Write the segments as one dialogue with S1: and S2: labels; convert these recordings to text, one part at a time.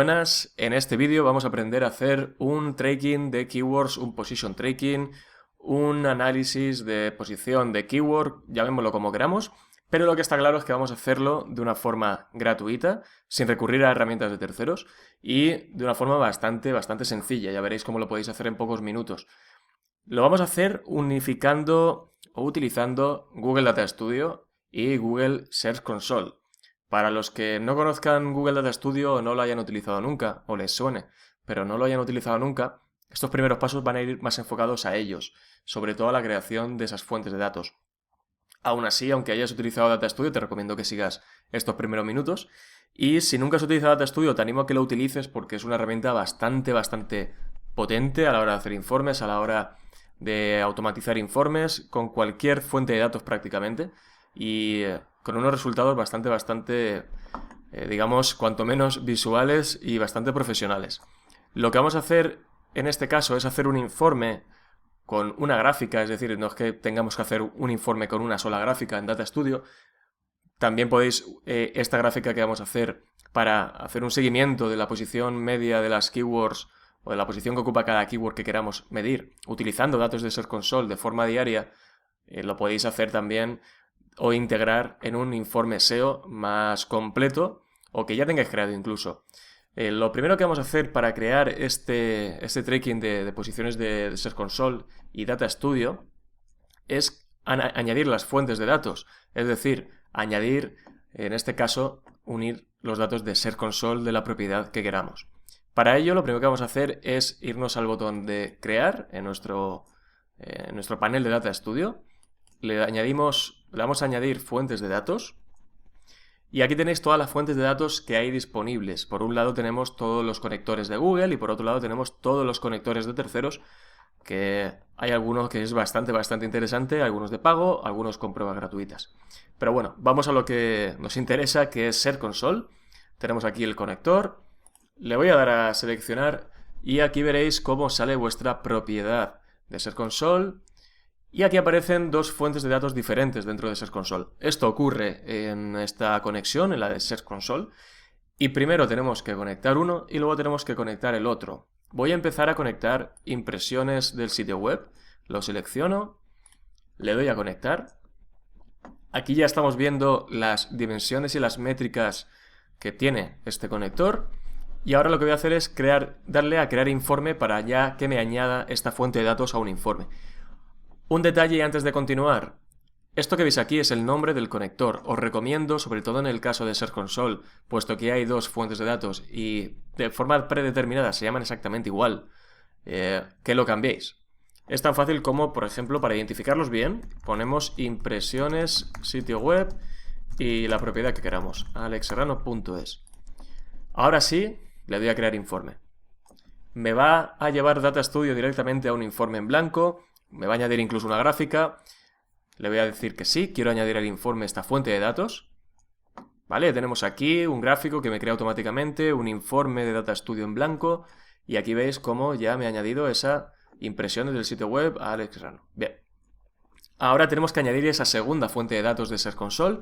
S1: buenas. En este vídeo vamos a aprender a hacer un tracking de keywords, un position tracking, un análisis de posición de keyword, llamémoslo como queramos, pero lo que está claro es que vamos a hacerlo de una forma gratuita, sin recurrir a herramientas de terceros y de una forma bastante sencilla. Ya veréis cómo lo podéis hacer en pocos minutos. Lo vamos a hacer unificando o utilizando Google Data Studio y Google Search Console. Para los que no conozcan Google Data Studio o no lo hayan utilizado nunca, o les suene, pero no lo hayan utilizado nunca, estos primeros pasos van a ir más enfocados a ellos, sobre todo a la creación de esas fuentes de datos. Aún así, aunque hayas utilizado Data Studio, te recomiendo que sigas estos primeros minutos. Y si nunca has utilizado Data Studio, te animo a que lo utilices porque es una herramienta bastante potente a la hora de hacer informes, a la hora de automatizar informes, con cualquier fuente de datos prácticamente. Y con unos resultados digamos, cuanto menos visuales y bastante profesionales. Lo que vamos a hacer en este caso es hacer un informe con una gráfica, es decir, no es que tengamos que hacer un informe con una sola gráfica en Data Studio. También podéis, esta gráfica que vamos a hacer para hacer un seguimiento de la posición media de las keywords o de la posición que ocupa cada keyword que queramos medir, utilizando datos de Search Console de forma diaria, lo podéis hacer también o integrar en un informe SEO más completo o que ya tengáis creado incluso. Lo primero que vamos a hacer para crear este tracking de posiciones de Search Console y Data Studio es añadir las fuentes de datos, es decir, añadir, en este caso, unir los datos de Search Console de la propiedad que queramos. Para ello, lo primero que vamos a hacer es irnos al botón de crear en nuestro panel de Data Studio. Le vamos a añadir fuentes de datos. Y aquí tenéis todas las fuentes de datos que hay disponibles. Por un lado tenemos todos los conectores de Google y por otro lado tenemos todos los conectores de terceros, que hay algunos que es bastante interesante, algunos de pago, algunos con pruebas gratuitas. Pero bueno, vamos a lo que nos interesa, que es Search Console. Tenemos aquí el conector. Le voy a dar a seleccionar y aquí veréis cómo sale vuestra propiedad de Search Console. Y aquí aparecen dos fuentes de datos diferentes dentro de Search Console. Esto ocurre en esta conexión, en la de Search Console. Y primero tenemos que conectar uno y luego tenemos que conectar el otro. Voy a empezar a conectar impresiones del sitio web. Lo selecciono, le doy a conectar. Aquí ya estamos viendo las dimensiones y las métricas que tiene este conector. Y ahora lo que voy a hacer es darle a crear informe para ya que me añada esta fuente de datos a un informe. Un detalle antes de continuar. Esto que veis aquí es el nombre del conector. Os recomiendo, sobre todo en el caso de Search Console, puesto que hay dos fuentes de datos y de forma predeterminada se llaman exactamente igual, que lo cambiéis. Es tan fácil como, por ejemplo, para identificarlos bien, ponemos impresiones, sitio web y la propiedad que queramos, alexserrano.es. Ahora sí, le doy a crear informe. Me va a llevar Data Studio directamente a un informe en blanco. Me va a añadir incluso una gráfica. Le voy a decir que sí, quiero añadir al informe esta fuente de datos. Vale, tenemos aquí un gráfico que me crea automáticamente, un informe de Data Studio en blanco. Y aquí veis cómo ya me ha añadido esa impresión del sitio web a Alex Serrano. Bien. Ahora tenemos que añadir esa segunda fuente de datos de Search Console.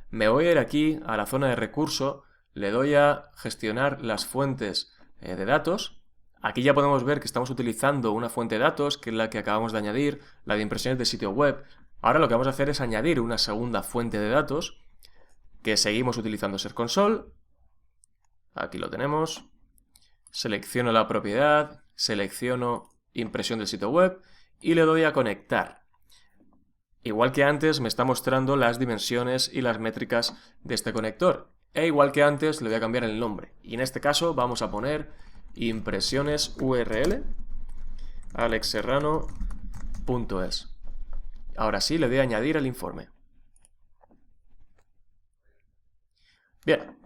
S1: Me voy a ir aquí a la zona de recurso. Le doy a gestionar las fuentes de datos. Aquí ya podemos ver que estamos utilizando una fuente de datos, que es la que acabamos de añadir, la de impresiones de sitio web. Ahora lo que vamos a hacer es añadir una segunda fuente de datos, que seguimos utilizando Search Console. Aquí lo tenemos. Selecciono la propiedad, selecciono impresión del sitio web y le doy a conectar. Igual que antes me está mostrando las dimensiones y las métricas de este conector. E igual que antes le voy a cambiar el nombre. Y en este caso vamos a poner impresiones URL alexserrano.es. Ahora sí le doy a añadir el informe. Bien,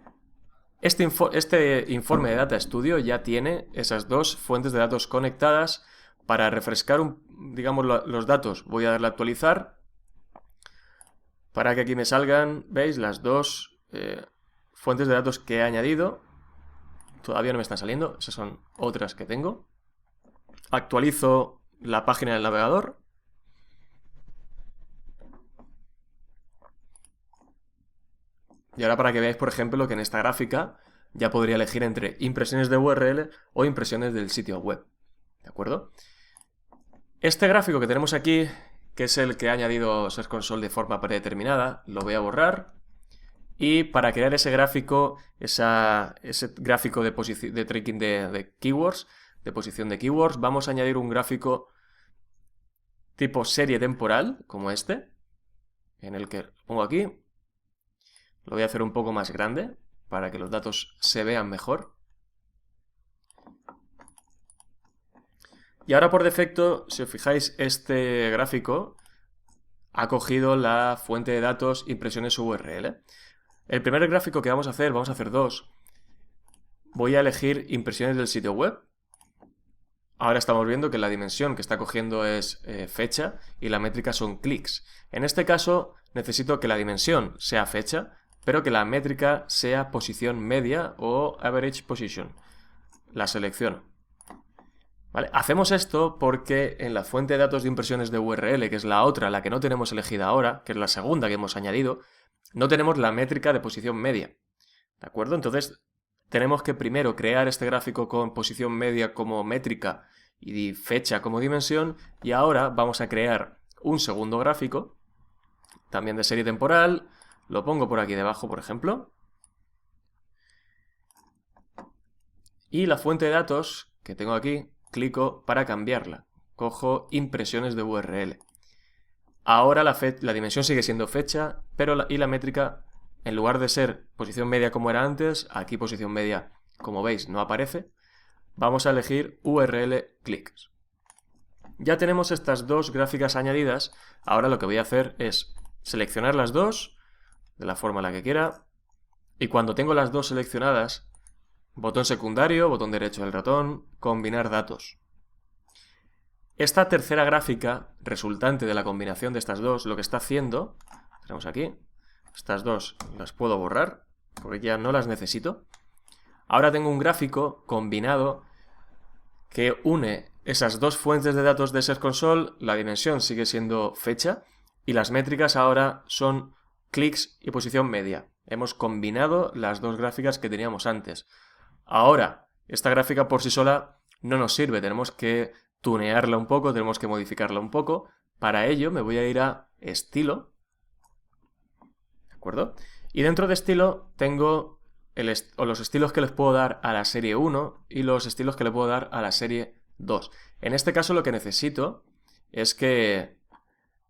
S1: este informe de Data Studio ya tiene esas dos fuentes de datos conectadas. Para refrescar, digamos, los datos voy a darle a actualizar para que aquí me salgan, veis, las dos fuentes de datos que he añadido. Todavía no me están saliendo, esas son otras que tengo. Actualizo la página del navegador. Y ahora para que veáis, por ejemplo, que en esta gráfica ya podría elegir entre impresiones de URL o impresiones del sitio web. ¿De acuerdo? Este gráfico que tenemos aquí, que es el que ha añadido Search Console de forma predeterminada, lo voy a borrar. Y para crear ese gráfico, ese gráfico de tracking de keywords, de posición de keywords, vamos a añadir un gráfico tipo serie temporal, como este, en el que pongo aquí. Lo voy a hacer un poco más grande para que los datos se vean mejor. Y ahora por defecto, si os fijáis, este gráfico ha cogido la fuente de datos impresiones URL. El primer gráfico que vamos a hacer dos. Voy a elegir impresiones del sitio web. Ahora estamos viendo que la dimensión que está cogiendo es fecha y la métrica son clics. En este caso necesito que la dimensión sea fecha, pero que la métrica sea posición media o average position. La selecciono. ¿Vale? Hacemos esto porque en la fuente de datos de impresiones de URL, que es la otra, la que no tenemos elegida ahora, que es la segunda que hemos añadido, no tenemos la métrica de posición media. ¿De acuerdo? Entonces tenemos que primero crear este gráfico con posición media como métrica y fecha como dimensión, y ahora vamos a crear un segundo gráfico, también de serie temporal. Lo pongo por aquí debajo, por ejemplo. Y la fuente de datos que tengo aquí, clico para cambiarla. Cojo impresiones de URL. Ahora la dimensión sigue siendo fecha, pero la métrica, en lugar de ser posición media como era antes, aquí posición media, como veis, no aparece. Vamos a elegir URL clics. Ya tenemos estas dos gráficas añadidas. Ahora lo que voy a hacer es seleccionar las dos de la forma en la que quiera. Y cuando tengo las dos seleccionadas, botón secundario, botón derecho del ratón, combinar datos. Esta tercera gráfica, resultante de la combinación de estas dos, lo que está haciendo, tenemos aquí, estas dos las puedo borrar, porque ya no las necesito. Ahora tengo un gráfico combinado que une esas dos fuentes de datos de Search Console, la dimensión sigue siendo fecha, y las métricas ahora son clics y posición media. Hemos combinado las dos gráficas que teníamos antes. Ahora, esta gráfica por sí sola no nos sirve, tenemos que tunearla un poco, tenemos que modificarla un poco. Para ello me voy a ir a estilo, ¿de acuerdo? Y dentro de estilo tengo los estilos que les puedo dar a la serie 1 y los estilos que le puedo dar a la serie 2. En este caso lo que necesito es que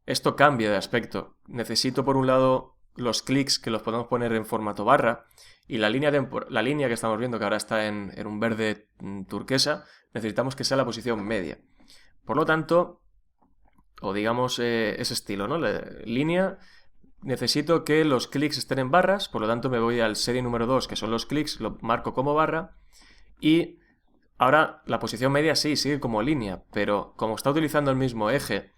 S1: esto cambie de aspecto. Necesito por un lado los clics que los podemos poner en formato barra, y la línea que estamos viendo, que ahora está en un verde turquesa, necesitamos que sea la posición media. Por lo tanto, o digamos ese estilo, ¿no? Línea, necesito que los clics estén en barras, por lo tanto me voy al serie número 2, que son los clics, lo marco como barra, y ahora la posición media sí, sigue como línea, pero como está utilizando el mismo eje,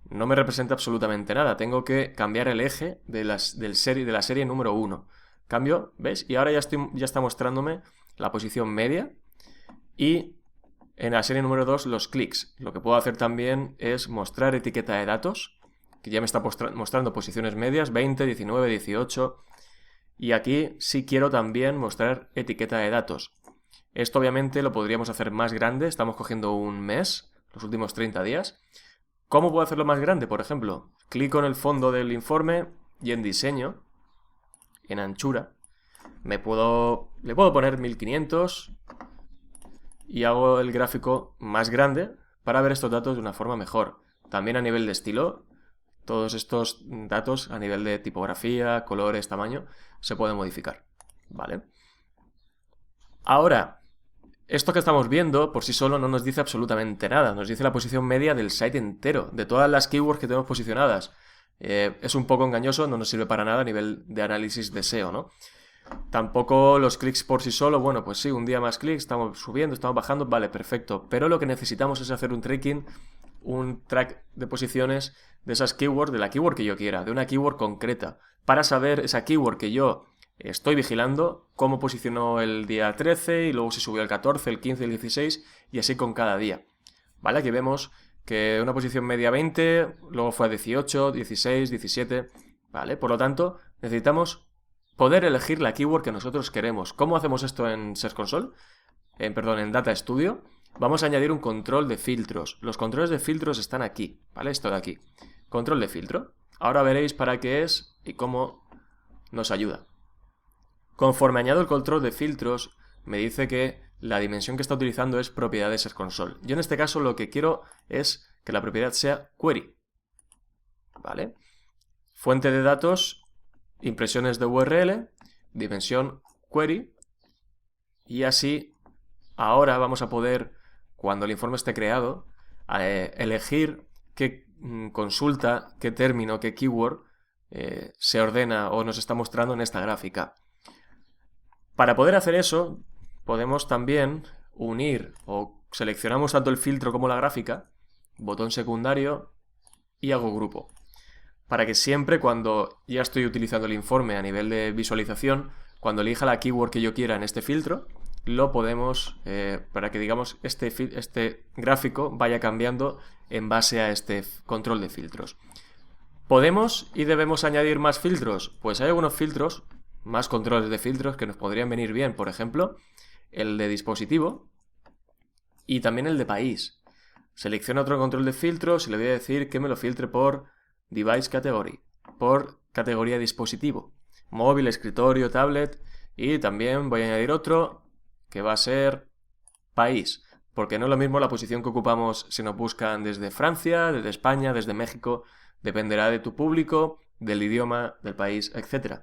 S1: no me representa absolutamente nada. Tengo que cambiar el eje de la serie número 1. Cambio, ¿ves? Y ahora ya está mostrándome la posición media y en la serie número 2 los clics. Lo que puedo hacer también es mostrar etiqueta de datos, que ya me está mostrando posiciones medias, 20, 19, 18. Y aquí sí quiero también mostrar etiqueta de datos. Esto obviamente lo podríamos hacer más grande. Estamos cogiendo un mes, los últimos 30 días. ¿Cómo puedo hacerlo más grande? Por ejemplo, clico en el fondo del informe y en diseño, en anchura, le puedo poner 1500 y hago el gráfico más grande para ver estos datos de una forma mejor. También a nivel de estilo, todos estos datos a nivel de tipografía, colores, tamaño, se pueden modificar. ¿Vale? Ahora, esto que estamos viendo por sí solo no nos dice absolutamente nada. Nos dice la posición media del site entero, de todas las keywords que tenemos posicionadas. Es un poco engañoso, no nos sirve para nada a nivel de análisis de SEO, ¿no? Tampoco los clics por sí solo, bueno, pues sí, un día más clics, estamos subiendo, estamos bajando, vale, perfecto. Pero lo que necesitamos es hacer un tracking, un track de posiciones de esas keywords, de la keyword que yo quiera, de una keyword concreta, para saber esa keyword que yo estoy vigilando, cómo posicionó el día 13 y luego si subió el 14, el 15, el 16 y así con cada día. ¿Vale? Aquí vemos que una posición media 20, luego fue a 18, 16, 17, ¿vale? Por lo tanto, necesitamos poder elegir la keyword que nosotros queremos. ¿Cómo hacemos esto en Search Console? En Data Studio. Vamos a añadir un control de filtros. Los controles de filtros están aquí, ¿vale? Esto de aquí. Control de filtro. Ahora veréis para qué es y cómo nos ayuda. Conforme añado el control de filtros, me dice que la dimensión que está utilizando es propiedad de Search Console. Yo en este caso lo que quiero es que la propiedad sea query. ¿Vale? Fuente de datos, impresiones de URL, dimensión query. Y así, ahora vamos a poder, cuando el informe esté creado, elegir qué consulta, qué término, qué keyword se ordena o nos está mostrando en esta gráfica. Para poder hacer eso, podemos también unir o seleccionamos tanto el filtro como la gráfica, botón secundario y hago grupo. Para que siempre cuando ya estoy utilizando el informe a nivel de visualización, cuando elija la keyword que yo quiera en este filtro, lo podemos, para que digamos este gráfico vaya cambiando en base a este control de filtros. ¿Podemos y debemos añadir más filtros? Pues hay algunos filtros, más controles de filtros que nos podrían venir bien. Por ejemplo, el de dispositivo y también el de país. Selecciono otro control de filtros y le voy a decir que me lo filtre por Device Category, por categoría dispositivo, móvil, escritorio, tablet, y también voy a añadir otro que va a ser país, porque no es lo mismo la posición que ocupamos si nos buscan desde Francia, desde España, desde México, dependerá de tu público, del idioma, del país, etc.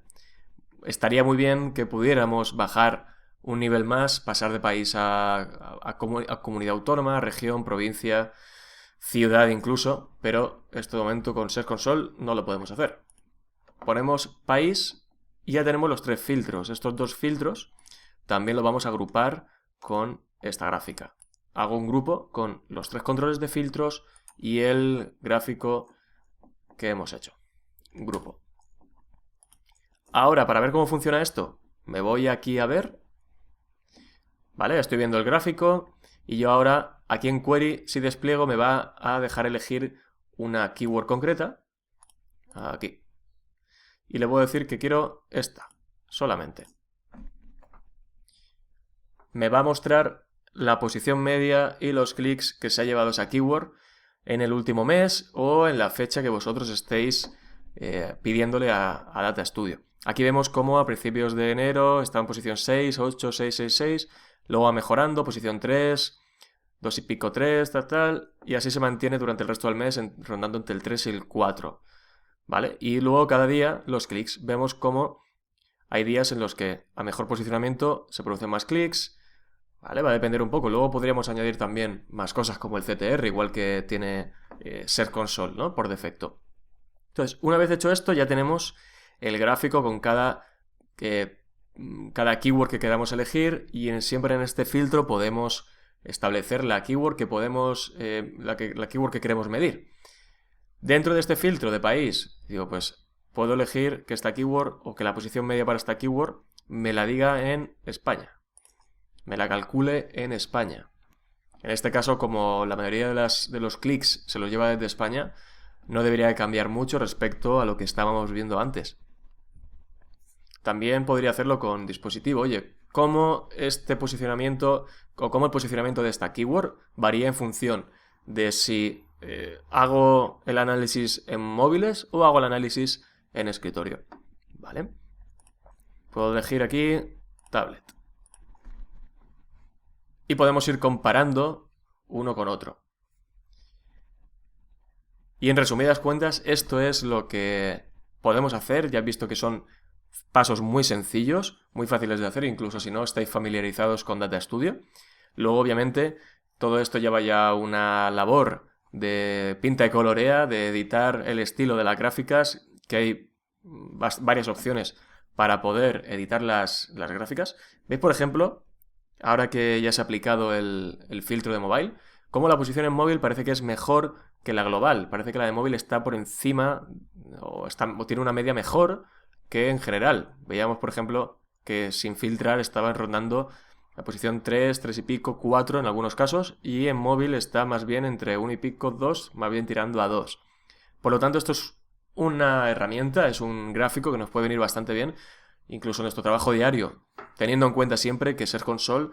S1: Estaría muy bien que pudiéramos bajar un nivel más, pasar de país a comunidad autónoma, región, provincia, ciudad incluso, pero en este momento con Search Console no lo podemos hacer. Ponemos país y ya tenemos los tres filtros. Estos dos filtros también los vamos a agrupar con esta gráfica. Hago un grupo con los tres controles de filtros y el gráfico que hemos hecho. Grupo. Ahora, para ver cómo funciona esto, me voy aquí a ver. Vale, estoy viendo el gráfico y yo ahora aquí en Query, si despliego, me va a dejar elegir una keyword concreta. Aquí. Y le voy a decir que quiero esta, solamente. Me va a mostrar la posición media y los clics que se ha llevado esa keyword en el último mes o en la fecha que vosotros estéis pidiéndole a Data Studio. Aquí vemos cómo a principios de enero está en posición 6, 8, 6, 6, 6, luego va mejorando, posición 3, 2 y pico 3, tal, y así se mantiene durante el resto del mes rondando entre el 3 y el 4. ¿Vale? Y luego cada día los clics. Vemos cómo hay días en los que a mejor posicionamiento se producen más clics. ¿Vale? Va a depender un poco. Luego podríamos añadir también más cosas como el CTR, igual que tiene Search Console, ¿no? Por defecto. Entonces, una vez hecho esto, ya tenemos el gráfico con cada keyword que queramos elegir y siempre en este filtro podemos establecer la keyword que la keyword que queremos medir. Dentro de este filtro de país, digo, pues puedo elegir que esta keyword o que la posición media para esta keyword me la diga en España. Me la calcule en España. En este caso, como la mayoría de los clics se los lleva desde España, no debería de cambiar mucho respecto a lo que estábamos viendo antes. También podría hacerlo con dispositivo. Oye, cómo este posicionamiento o cómo el posicionamiento de esta keyword varía en función de si hago el análisis en móviles o hago el análisis en escritorio. ¿Vale? Puedo elegir aquí tablet. Y podemos ir comparando uno con otro. Y en resumidas cuentas, esto es lo que podemos hacer. Ya he visto que son pasos muy sencillos, muy fáciles de hacer, incluso si no estáis familiarizados con Data Studio. Luego, obviamente, todo esto lleva ya una labor de pinta y colorea, de editar el estilo de las gráficas, que hay varias opciones para poder editar las gráficas. ¿Veis, por ejemplo, ahora que ya se ha aplicado el filtro de mobile, cómo la posición en móvil parece que es mejor que la global? Parece que la de móvil está por encima o tiene una media mejor que en general. Veíamos, por ejemplo, que sin filtrar estaba rondando la posición 3, 3 y pico, 4 en algunos casos, y en móvil está más bien entre 1 y pico, 2, más bien tirando a 2. Por lo tanto, esto es una herramienta, es un gráfico que nos puede venir bastante bien incluso nuestro trabajo diario, teniendo en cuenta siempre que Search Console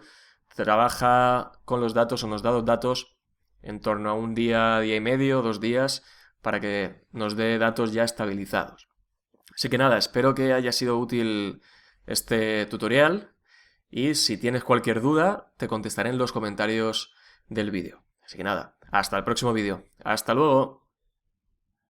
S1: trabaja con los datos o nos da los datos en torno a un día, día y medio, 2 días, para que nos dé datos ya estabilizados. Así que nada, espero que haya sido útil este tutorial y si tienes cualquier duda te contestaré en los comentarios del vídeo. Así que nada, hasta el próximo vídeo. ¡Hasta luego!